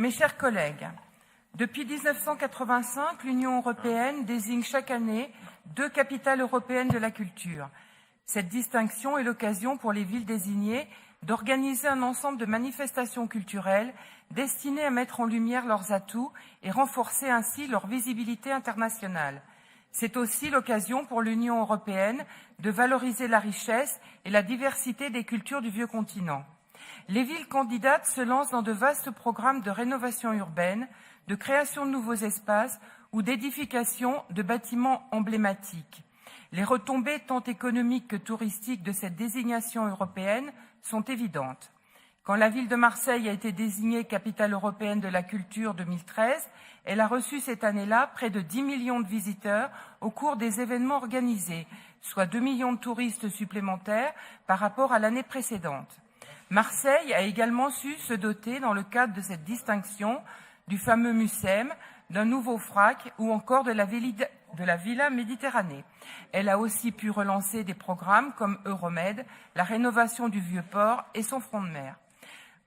Mes chers collègues, depuis 1985, l'Union européenne désigne chaque année 2 capitales européennes de la culture. Cette distinction est l'occasion pour les villes désignées d'organiser un ensemble de manifestations culturelles destinées à mettre en lumière leurs atouts et renforcer ainsi leur visibilité internationale. C'est aussi l'occasion pour l'Union européenne de valoriser la richesse et la diversité des cultures du vieux continent. Les villes candidates se lancent dans de vastes programmes de rénovation urbaine, de création de nouveaux espaces ou d'édification de bâtiments emblématiques. Les retombées tant économiques que touristiques de cette désignation européenne sont évidentes. Quand la ville de Marseille a été désignée capitale européenne de la culture 2013, elle a reçu cette année-là près de 10 millions de visiteurs au cours des événements organisés, soit 2 millions de touristes supplémentaires par rapport à l'année précédente. Marseille a également su se doter, dans le cadre de cette distinction, du fameux MUSEM, d'un nouveau FRAC ou encore de la Villa Méditerranée. Elle a aussi pu relancer des programmes comme Euromed, la rénovation du Vieux-Port et son front de mer.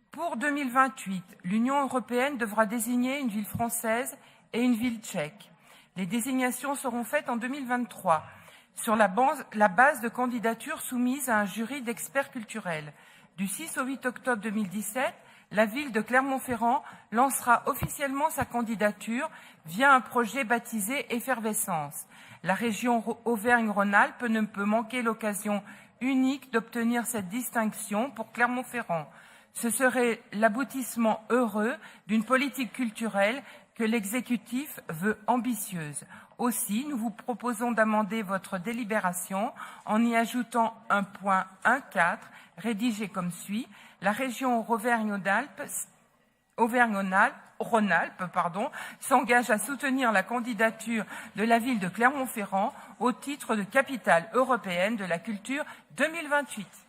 Pour 2028, l'Union européenne devra désigner une ville française et une ville tchèque. Les désignations seront faites en 2023, sur la base de candidatures soumises à un jury d'experts culturels. Du 6 au 8 octobre 2017, la ville de Clermont-Ferrand lancera officiellement sa candidature via un projet baptisé Effervescence. La région Auvergne-Rhône-Alpes ne peut manquer l'occasion unique d'obtenir cette distinction pour Clermont-Ferrand. Ce serait l'aboutissement heureux d'une politique culturelle que l'exécutif veut ambitieuse. Aussi, nous vous proposons d'amender votre délibération en y ajoutant un point 1.4 rédigé comme suit. La région Auvergne-Rhône-Alpes s'engage à soutenir la candidature de la ville de Clermont-Ferrand au titre de capitale européenne de la culture 2028.